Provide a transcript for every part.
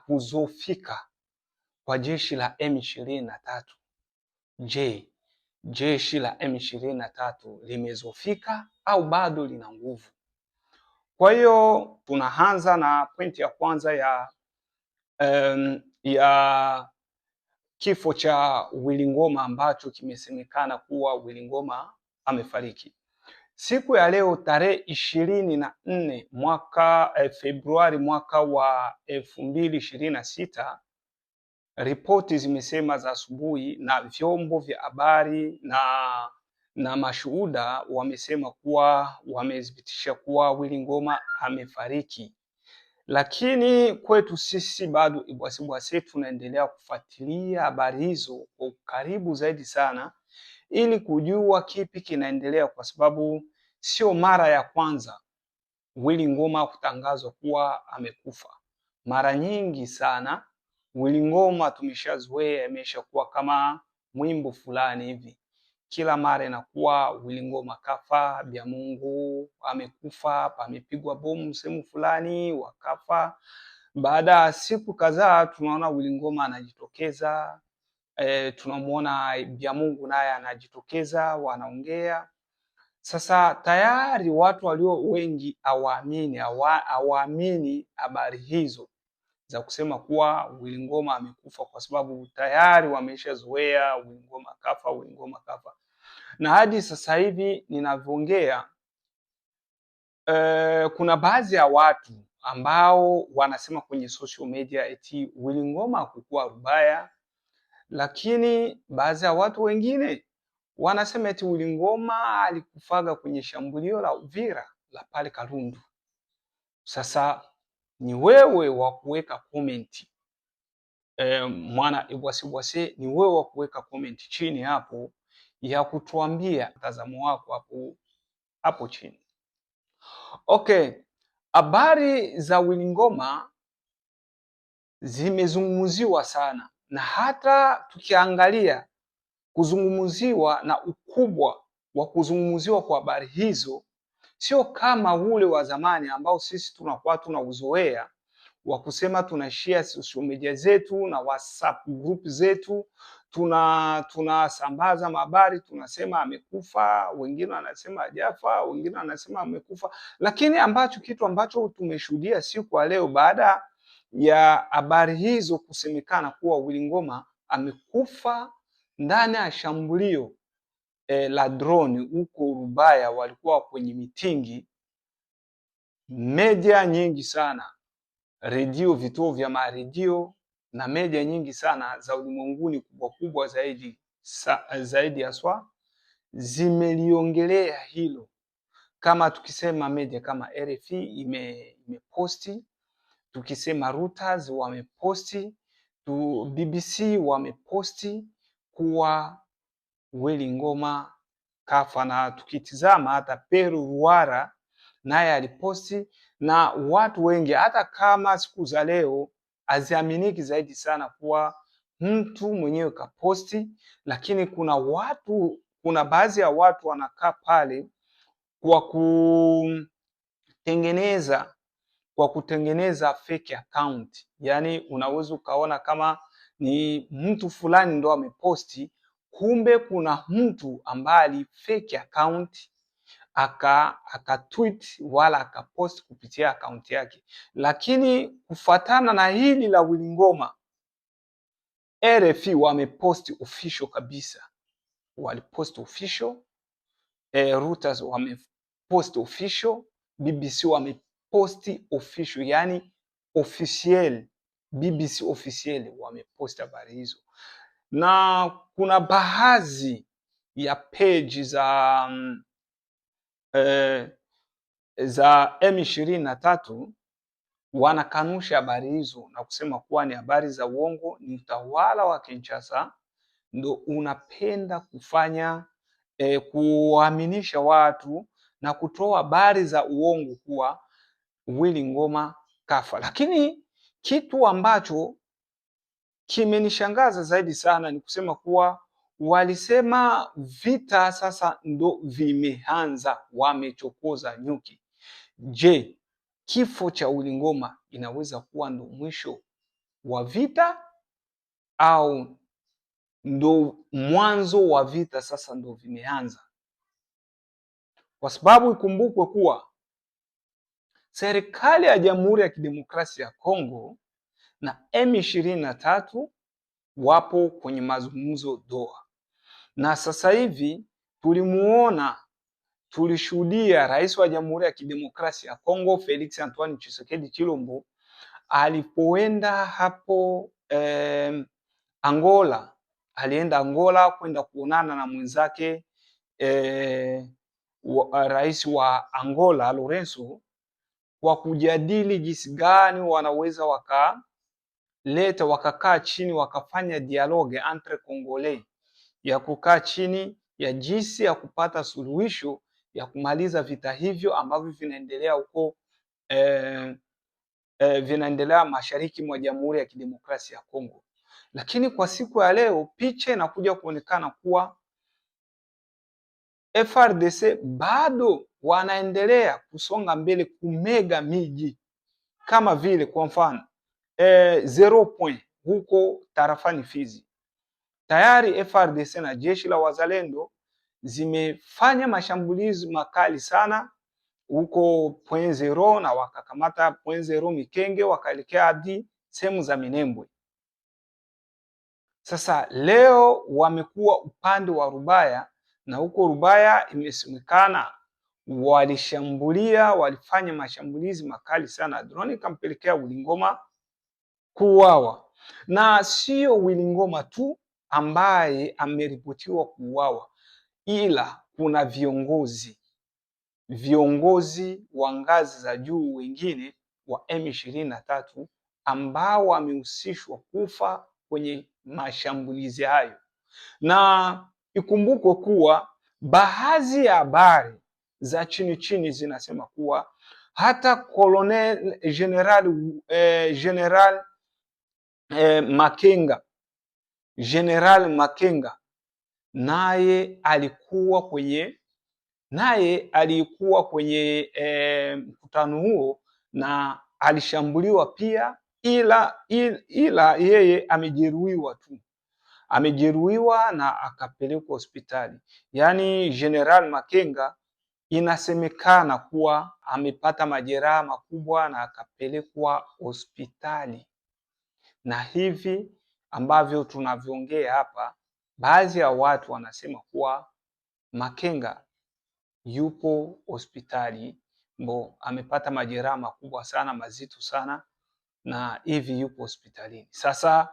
kudhoofika kwa jeshi la M23. Je, jeshi la M23 limedhoofika au bado lina nguvu? Kwa hiyo tunaanza na pointi ya kwanza ya kifo cha Willy Ngoma ambacho kimesemekana kuwa Willy Ngoma amefariki. Siku ya leo tarehe 24 Februari mwaka wa 2026, ripoti zimesema za asubuhi na vyombo vya habari na mashuhuda wamesema kuwa wamethibitisha kuwa Willy Ngoma amefariki. Lakini kwetu sisi bado Ibwasibwase tunaendelea kufuatilia habari hizo kwa karibu zaidi sana ili kujua kipi kinaendelea, kwa sababu sio mara ya kwanza Willy Ngoma kutangazwa kuwa amekufa. Mara nyingi sana Willy Ngoma tumeshazoea, imeshakuwa kama mwimbo fulani hivi. Kila mara inakuwa Willy Ngoma kafa, bya Mungu amekufa, pamepigwa bomu sehemu fulani wakafa. Baada ya siku kadhaa tunaona Willy Ngoma anajitokeza, tunamuona bya Mungu naye anajitokeza, wanaongea. Sasa tayari watu walio wengi hawaamini habari hizo za kusema kuwa Willy Ngoma amekufa, kwa sababu tayari wameshazoea Willy Ngoma kafa, Willy Ngoma kafa. Na hadi sasa hivi ninavyoongea, kuna baadhi ya watu ambao wanasema kwenye social media eti Willy Ngoma hakukuwa rubaya, lakini baadhi ya watu wengine wanasema eti Willy Ngoma alikufaga kwenye shambulio la Uvira la pale Kalundu. Sasa ni wewe wa kuweka comment, mwana Ibwasibwase, ni wewe wa kuweka comment chini hapo ya kutuambia mtazamo wako hapo chini. Okay, habari za Willy Ngoma zimezungumziwa sana, na hata tukiangalia kuzungumziwa na ukubwa wa kuzungumziwa kwa habari hizo sio kama ule wa zamani ambao sisi tunakuwa tunauzoea wa kusema tunashare social media zetu na WhatsApp group zetu, tunasambaza habari, tunasema amekufa, wengine wanasema hajafa, wengine wanasema amekufa. Lakini kitu ambacho tumeshuhudia siku ya leo baada ya habari hizo kusemekana kuwa Willy Ngoma amekufa ndani ya shambulio la drone huko Rubaya, walikuwa kwenye mitingi, media nyingi sana, redio, vituo vya maredio na media nyingi sana za ulimwenguni kubwa kubwa zaidi haswa zimeliongelea hilo. Kama tukisema media kama RFI imeposti, tukisema Reuters wameposti, BBC wameposti kuwa Willy Ngoma kafa, na tukitizama hata Peru Ruara naye aliposti, na watu wengi, hata kama siku za leo haziaminiki zaidi sana kuwa mtu mwenyewe kaposti, lakini kuna baadhi ya watu wanakaa pale kwa kutengeneza fake account. Yani unaweza ukaona kama ni mtu fulani ndo ameposti, kumbe kuna mtu ambaye alifake account aka-tweet wala akapost kupitia account yake. Lakini kufatana na hili la Willy Ngoma, RFI wamepost official kabisa, walipost official, Reuters wamepost official, BBC wamepost official, yani officiel, BBC officiel wamepost habari hizo. Na kuna baadhi ya page za M23 wanakanusha habari hizo na kusema kuwa ni habari za uongo. Ni utawala wa Kinshasa ndo unapenda kufanya kuaminisha watu na kutoa habari za uongo kuwa Willy Ngoma kafa. Lakini kitu ambacho kimenishangaza zaidi sana ni kusema kuwa walisema vita sasa ndo vimeanza, wamechokoza nyuki. Je, kifo cha Willy Ngoma inaweza kuwa ndo mwisho wa vita au ndo mwanzo wa vita sasa ndo vimeanza? Kwa sababu ikumbukwe kuwa serikali ya Jamhuri ya Kidemokrasia ya Kongo na M23 wapo kwenye mazungumzo Doha, na sasa hivi tulishuhudia rais wa Jamhuri ya Kidemokrasia ya Kongo Felix Antoine Tshisekedi Chilombo alipoenda hapo Angola, alienda Angola kwenda kuonana na mwenzake rais wa Angola Lourenço, kwa kujadili jinsi gani wanaweza wakakaa chini wakafanya dialogue entre Congolais, ya kukaa chini ya jinsi ya kupata suluhisho ya kumaliza vita hivyo ambavyo vinaendelea huko vinaendelea mashariki mwa Jamhuri ya Kidemokrasia ya Kongo. Lakini kwa siku ya leo picha inakuja kuonekana kuwa FARDC bado wanaendelea kusonga mbele kumega miji kama vile kwa mfano 0 point huko tarafani Fizi. Tayari FARDC na jeshi la wazalendo zimefanya mashambulizi makali sana huko point 0 na wakakamata point 0 Mikenge, wakaelekea hadi sehemu za Minembwe. Sasa leo wamekuwa upande wa Rubaya, na huko Rubaya imesemekana walifanya mashambulizi makali sana, drone ikampelekea Wilingoma kuuawa. Na sio Wilingoma tu ambaye ameripotiwa kuuawa, ila kuna viongozi wa ngazi za juu wengine wa M23 ambao wamehusishwa kufa kwenye mashambulizi hayo. Na ikumbukwe kuwa baadhi ya habari za chini chini zinasema kuwa hata General Makenga naye alikuwa kwenye mkutano huo na alishambuliwa pia, ila yeye amejeruhiwa na akapelekwa hospitali. Yaani General Makenga inasemekana kuwa amepata majeraha makubwa na akapelekwa hospitali. Na hivi ambavyo tunavyoongea hapa, baadhi ya watu wanasema kuwa Makenga yupo hospitali, amepata majeraha makubwa sana, mazito sana, na hivi yupo hospitalini. Sasa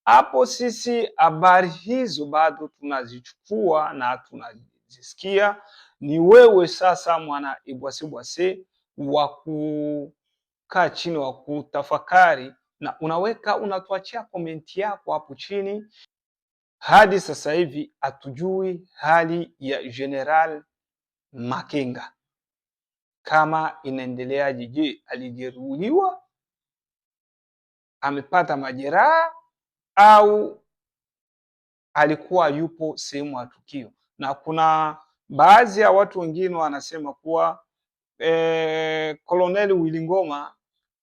hapo sisi habari hizo bado tunazichukua na tunazisikia. Ni wewe sasa mwana Ibwasibwase wa kukaa chini, wa kutafakari, na unatuachia komenti yako hapo chini. Hadi sasa hivi hatujui hali ya General Makenga kama inaendeleaje. Je, alijeruhiwa, amepata majeraha au alikuwa yupo sehemu ya tukio? Na kuna baadhi ya watu wengine wanasema kuwa Colonel Wilingoma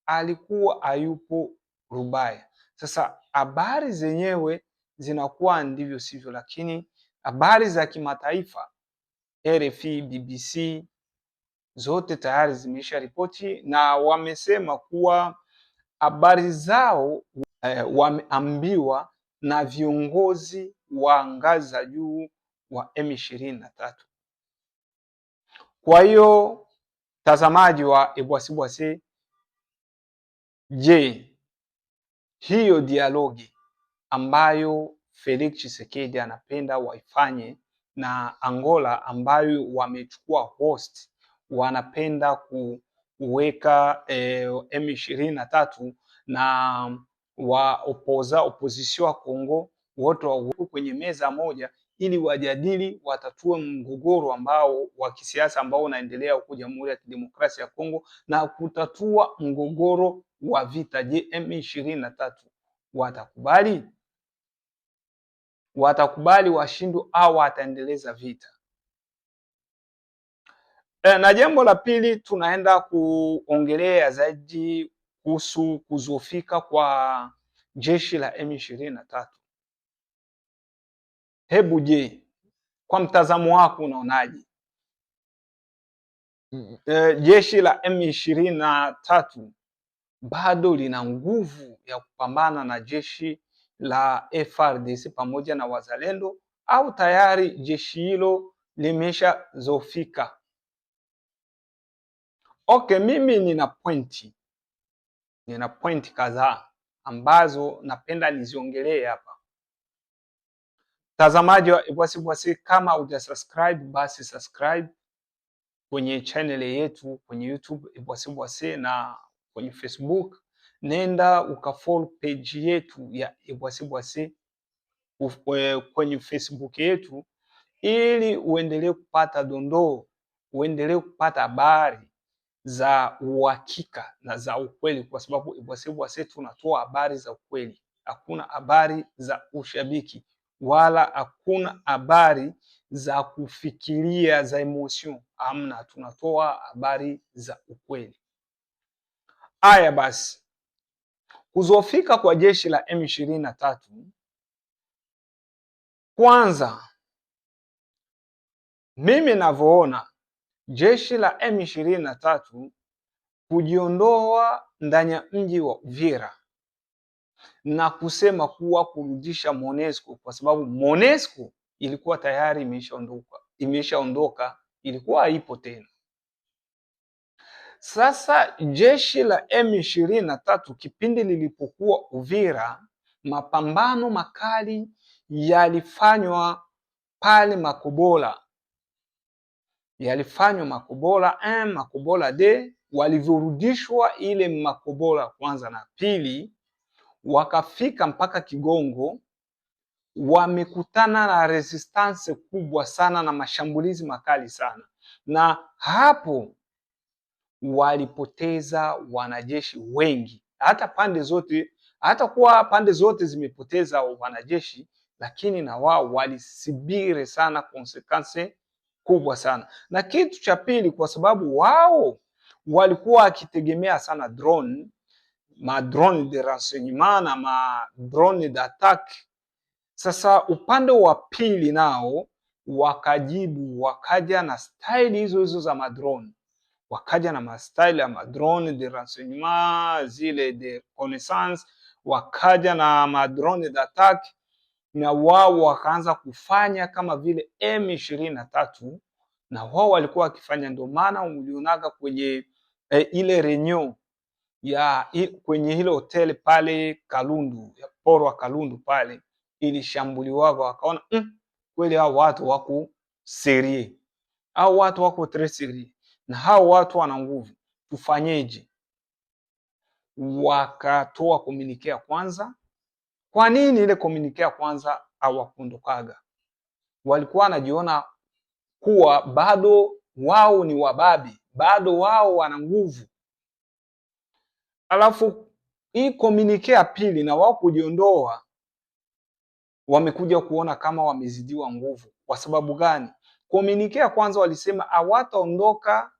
alikuwa hayupo Rubaya. Sasa habari zenyewe zinakuwa ndivyo sivyo, lakini habari za kimataifa RFI, BBC zote tayari zimeisha ripoti na wamesema kuwa habari zao wameambiwa na viongozi wa ngazi za juu wa M23. Kwa hiyo mtazamaji wa Ibwasibwase, je, hiyo dialogi ambayo Felix Tshisekedi anapenda waifanye na Angola, ambayo wamechukua host, wanapenda kuweka M23 na opposition wa Kongo wote wako kwenye meza moja ili wajadili, watatue mgogoro ambao wa kisiasa ambao unaendelea huko Jamhuri ya Kidemokrasia ya Kongo na kutatua mgogoro wa vita. Je, M23 watakubali washindwe au wataendeleza vita? Na jambo la pili, tunaenda kuongelea zaidi kuhusu kuzofika kwa jeshi la M23. Hebu je, kwa mtazamo wako unaonaje? Jeshi la M23 bado lina nguvu ya kupambana na jeshi la FARDC pamoja na wazalendo, au tayari jeshi hilo limeshazofika? Okay, mimi nina pointi kadhaa ambazo napenda niziongelee hapa. Mtazamaji wa Ebwasibwasi, kama hujasubscribe basi subscribe kwenye channel yetu kwenye YouTube Ebwasibwasi, na kwenye Facebook nenda ukafollow page yetu ya Ebwasibwasi kwenye Facebook yetu, ili uendelee kupata dondoo, uendelee kupata habari za uhakika na za ukweli, kwa sababu Ebwasibwasi tunatoa habari za ukweli. Hakuna habari za ushabiki wala hakuna habari za kufikiria za emotion, amna. Tunatoa habari za ukweli. Haya basi, kuzofika kwa jeshi la M23, kwanza mimi navyoona jeshi la M23 kujiondoa ndani ya mji wa Uvira na kusema kuwa kurudisha MONUSCO, kwa sababu MONUSCO ilikuwa tayari imeshaondoka, ilikuwa haipo tena. Sasa jeshi la M23 kipindi lilipokuwa Uvira, mapambano makali yalifanywa pale Makobola, Makobola 1, Makobola 2. Walivyorudishwa ile Makobola kwanza na pili, wakafika mpaka Kigongo, wamekutana na resistance kubwa sana na mashambulizi makali sana, na hapo walipoteza wanajeshi wengi. Hata pande zote zimepoteza wanajeshi, lakini na wao walisibire sana consequence kubwa sana. Na kitu cha pili, kwa sababu wao walikuwa wakitegemea sana drone de renseignement na drone d'attaque. Sasa upande wa pili nao wakajibu, wakaja na style hizo za madrone, wakaja na mastyle ya madrone de renseignement, zile de connaissance, wakaja na madrone d'attaque, na wao wakaanza kufanya kama vile M23 na wao walikuwa wakifanya. Ndio maana ulionaga kwenye ile reunion kwenye ile hotel pale Kalundu, ya poro wa Kalundu pale, ilishambuliwa, wakaona kweli hao watu wako serie, hao watu wako très serie, na hao watu wana nguvu, tufanyeje? Wakatoa communique ya kwanza. Kwa nini ile communique ya kwanza hawakundukaga? Walikuwa wanajiona kuwa bado wao ni wababi, bado wao wana nguvu. Alafu hii communique ya pili na wao kujiondoa, wamekuja kuona kama wamezidiwa nguvu. Kwa sababu gani? Communique ya kwanza walisema hawataondoka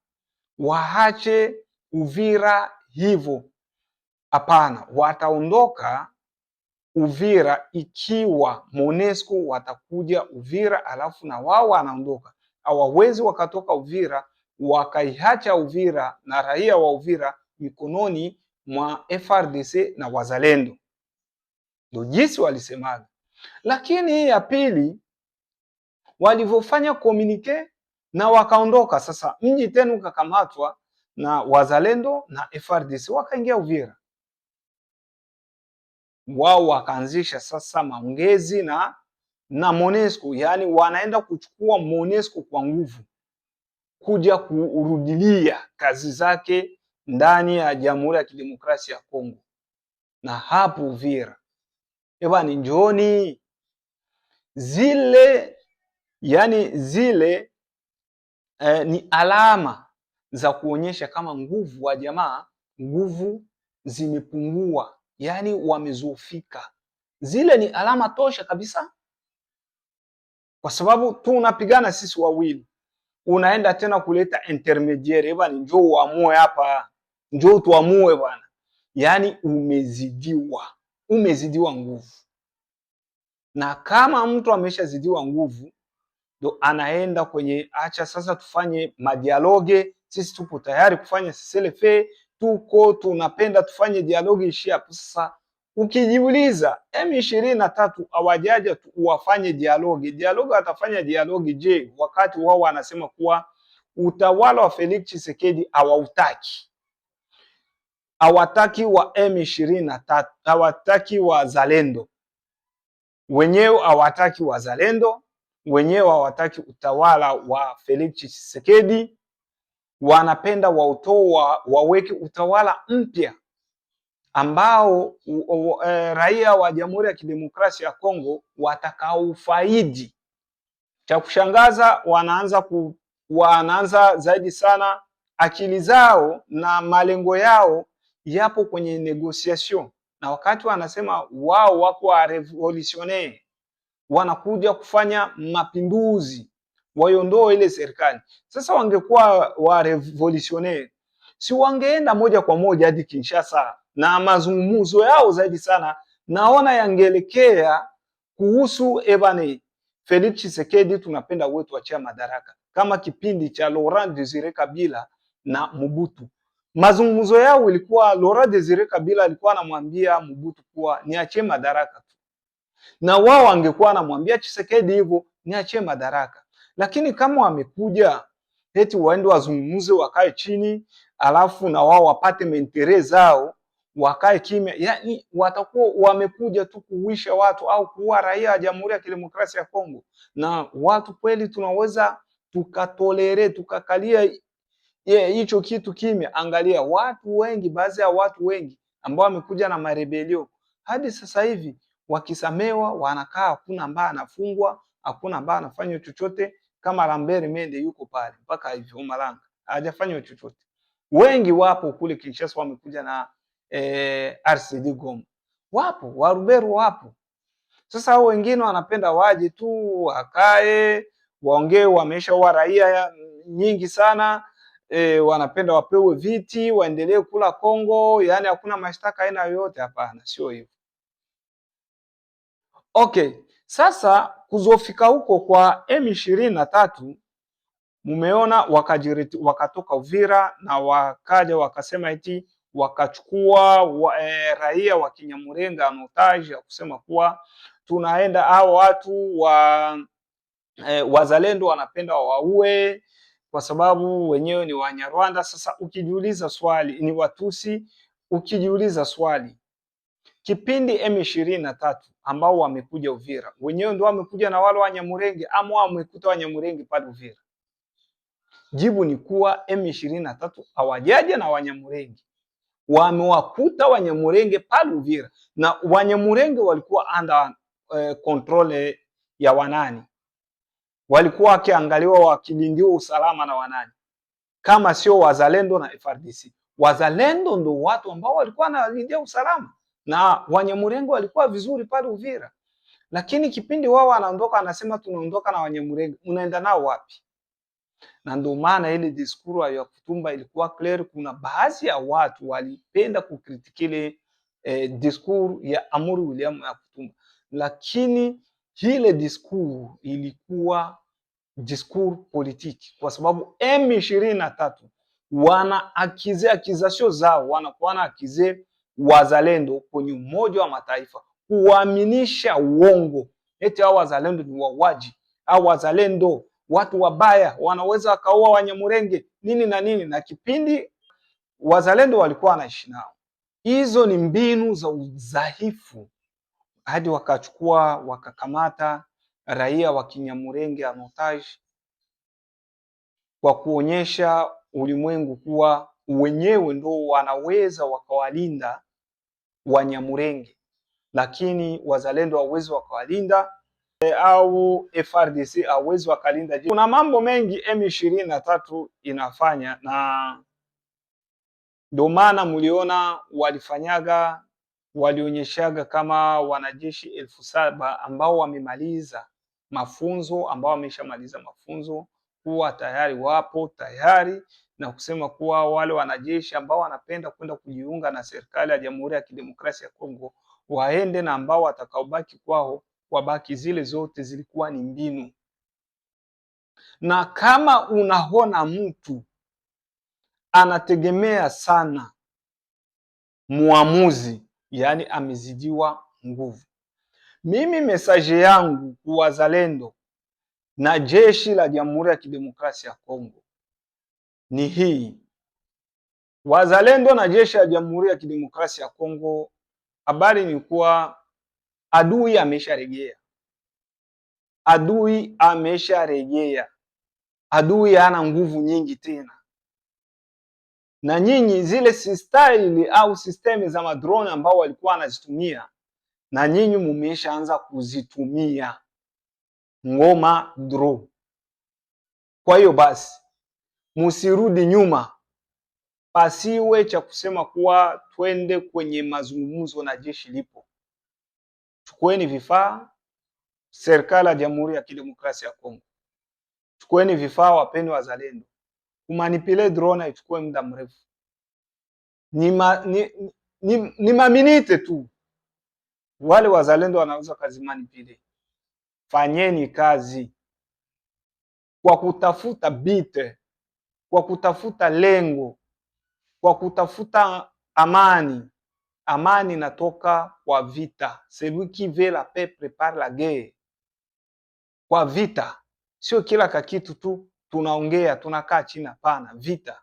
waache Uvira hivyo. Hapana, wataondoka Uvira ikiwa MONUSCO watakuja Uvira, alafu na wao wanaondoka. Hawawezi wakatoka Uvira wakaiacha Uvira na raia wa Uvira mikononi mwa FARDC na wazalendo. Ndio jinsi walisemaga. Lakini hii ya pili walivyofanya communique na wakaondoka, sasa mji tena ukakamatwa na wazalendo na FARDC, wakaingia Uvira. Wao wakaanzisha sasa maongezi na MONUSCO, yani wanaenda kuchukua MONUSCO kwa nguvu kuja kurudilia kazi zake ndani ya Jamhuri ya Kidemokrasia ya Kongo. Na hapo Uvira ni njooni zile, yani zile ni alama za kuonyesha kama nguvu wa jamaa, nguvu zimepungua, yani wamezofika. Zile ni alama tosha kabisa, kwa sababu tunapigana sisi wawili, unaenda tena kuleta intermediaire, njoo uamue hapa, njoo tuamue bwana. Yani umezidiwa, umezidiwa nguvu, na kama mtu ameshazidiwa nguvu ndo anaenda kwenye acha sasa tufanye madialoge, sisi tupo tayari kufanya seselefe, tunapenda tufanye dialoge ishi hapo. Sasa ukijiuliza M23 hawajaja wafanye dialoge. Dialoge watafanya dialoge je, wakati wao wanasema kuwa utawala wa Felix Tshisekedi hawautaki, hawataki wa M23, hawataki wazalendo wenyewe, hawataki wazalendo wenyewe, hawataki utawala wa Felix Tshisekedi, wanapenda waweke utawala mpya ambao raia wa Jamhuri ya Kidemokrasia ya Kongo watakaofaidi. Cha kushangaza wanaanza zaidi sana, akili zao na malengo yao yapo kwenye negotiation, na wakati wanasema wao wako wa revolutionnaire, wanakuja kufanya mapinduzi waiondoe ile serikali. Sasa wangekuwa wa revolutionnaire, si wangeenda moja kwa moja hadi Kinshasa, na mazungumzo yao zaidi sana naona yangeelekea kuhusu ebane Felix Tshisekedi, tunapenda wetu tuachia madaraka, kama kipindi cha Laurent Desire Kabila na Mobutu. Mazungumzo yao ilikuwa Laurent Desire Kabila alikuwa anamwambia Mobutu kuwa niachie madaraka tu, na wao wangekuwa anamwambia Tshisekedi hivyo niachie madaraka. Lakini kama wamekuja eti waende wazungumze, wakae chini, alafu na wao wapate mentere zao, wakae kimya, yani watakuwa wamekuja tu kuuisha watu au kuua raia wa Jamhuri ya Kidemokrasia ya Kongo. Na watu kweli tunaweza tukatolere tukakalia hicho kitu kimya? Angalia watu wengi, baadhi ya watu wengi ambao wamekuja na marebelio hadi sasa hivi wakisamewa wanakaa, hakuna ambaye anafungwa, hakuna ambaye anafanya chochote. Kama Lambert Mende yuko pale mpaka hivyo Malanga hajafanya chochote. Wengi wapo kule Kinshasa wamekuja na RCD Goma, wapo Warubero wapo. Sasa hao wengine wanapenda waje tu wakae waongee, wameshaua raia nyingi sana, wanapenda wapewe viti waendelee kula Kongo, yani hakuna mashtaka aina yoyote. Hapana, sio hivyo. Okay, sasa kuzofika huko kwa M23 mumeona wakatoka Uvira na wakaja wakasema eti wakachukua raia wa Kinyamurenga anotage ya kusema kuwa tunaenda hao watu wazalendo wanapenda waue kwa sababu wenyewe ni Wanyarwanda. Sasa ukijiuliza swali, ni Watusi, ukijiuliza swali, kipindi M23 ambao wamekuja Uvira wenyewe ndio wamekuja na wale Wanyamurenge ama wamekuta Wanyamurenge pale Uvira? Jibu ni kuwa M23 hawajaja na Wanyamurenge, wamewakuta Wanyamurenge pale Uvira, na Wanyamurenge walikuwa under control ya wanani? Walikuwa wakiangaliwa, wakilindiwa usalama na wanani kama sio wazalendo na FARDC? Wazalendo ndio watu ambao walikuwa wanalindia usalama, na Wanyamurenge walikuwa vizuri pale Uvira. Lakini kipindi wao wanaondoka, anasema tunaondoka na Wanyamurenge, unaenda nao wapi? Na ndio maana ile diskuru ya Kutumba ilikuwa clear. Kuna baadhi ya watu walipenda kukritikile diskuru ya Amuri William ya Kutumba, lakini ile diskuru ilikuwa diskuru politiki, kwa sababu M23 wana akizasio zao, wanakuwa na akize wazalendo kwenye Umoja wa Mataifa kuaminisha uongo eti hao wazalendo ni wauaji au wazalendo watu wabaya, wanaweza wakaua Wanyamurenge nini na nini, na kipindi wazalendo walikuwa wanaishi nao. Hizo ni mbinu za udhaifu, hadi wakachukua wakakamata raia wa Kinyamurenge anotage kwa kuonyesha ulimwengu kuwa wenyewe ndo wanaweza wakawalinda Wanyamurenge, lakini wazalendo hawawezi wakawalinda au FARDC hawezi wakalinda. Kuna mambo mengi M23 inafanya, na ndio maana mliona walionyeshaga kama wanajeshi 7,000 ambao wamemaliza mafunzo, ambao wameshamaliza mafunzo kuwa tayari wapo tayari, na kusema kuwa wale wanajeshi ambao wanapenda kwenda kujiunga na serikali ya Jamhuri ya Kidemokrasia ya Kongo waende na ambao watakaobaki kwao wabaki. Zile zote zilikuwa ni mbinu. Na kama unaona mtu anategemea sana muamuzi, yaani amezidiwa nguvu, mimi mesaje yangu kwa wazalendo na jeshi la Jamhuri ya Kidemokrasia ya Kongo ni hii. Wazalendo na jeshi la Jamhuri ya Kidemokrasia ya Kongo, habari ni kuwa adui amesharejea. Adui amesharejea. Adui hana nguvu nyingi tena. Na nyinyi zile style au system za madrone ambao walikuwa wanazitumia, na nyinyi mumeshaanza kuzitumia ngoma drone. Kwa hiyo basi musirudi nyuma, pasiwe cha kusema kuwa twende kwenye mazungumzo na jeshi lipo. Chukueni vifaa, serikali ya Jamhuri ya Kidemokrasia ya Kongo. Chukueni vifaa, wapeni wazalendo. Kumanipulate drone haichukue muda mrefu. Ni maminite tu. Wale wazalendo wanaweza kazi manipulate. Fanyeni kazi kwa kutafuta bite, kwa kutafuta lengo, kwa kutafuta amani. Amani inatoka kwa vita. Celui qui veut la paix prépare la guerre. Kwa vita. Sio kila kakitu tu tunaongea tunakaa chini, hapana, vita.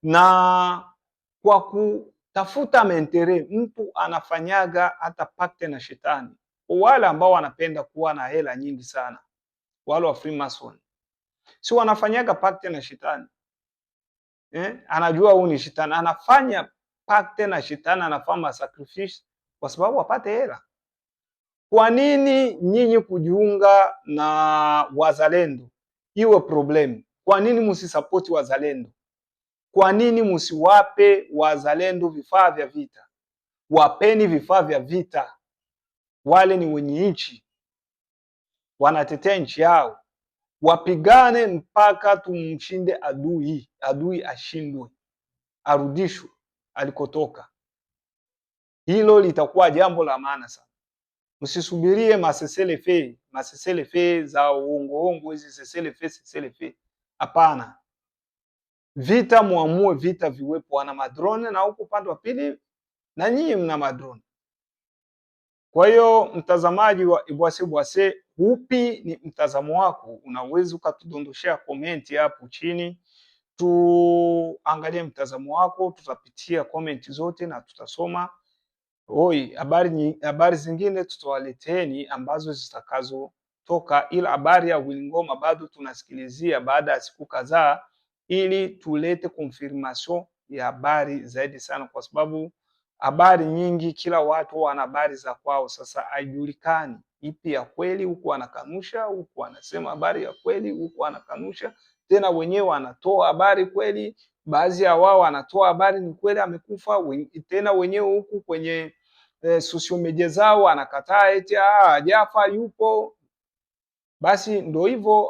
Na kwa kutafuta mentere, mtu anafanyaga hata pakte na shetani. Wale ambao wanapenda kuwa na hela nyingi sana, wale wa Freemason, si wanafanyaga pakte na shetani? Anajua huu ni shetani, anafanya pakte na shetani, anafanya sacrifice kwa sababu apate hela. Kwa nini nyinyi kujiunga na wazalendo iwe problem? Kwa nini msisapoti wazalendo? Kwa nini msiwape wazalendo vifaa vya vita? Wapeni vifaa vya vita. Wale ni wenye nchi, wanatetea nchi yao. Wapigane mpaka tumshinde adui. Adui ashindwe, arudishwe alikotoka. Hilo litakuwa jambo la maana sana. Msisubirie maseselefe za uongo hizi, seselefe. Hapana. Vita muamue, vita viwepo. Wana madrone na huko upande wa pili na nyinyi mna madrone. Kwa hiyo mtazamaji wa Ibwase Bwase, upi ni mtazamo wako? Unaweza ukatudondoshea komenti hapo chini, tuangalie mtazamo wako. Tutapitia komenti zote na tutasoma. Habari zingine tutawaleteni ambazo zitakazotoka, ila habari ya Willy Ngoma bado tunasikilizia baada ya siku kadhaa, ili tulete confirmation ya habari zaidi sana, kwa sababu habari nyingi, kila watu wana habari za kwao. Sasa haijulikani ipi ya kweli. Huku anakanusha, huku anasema habari ya kweli, huku anakanusha tena. Wenyewe wanatoa habari kweli, baadhi ya wao wanatoa habari ni kweli amekufa, tena wenyewe huku kwenye social media zao anakataa eti hajafa, yupo. Basi ndio hivyo.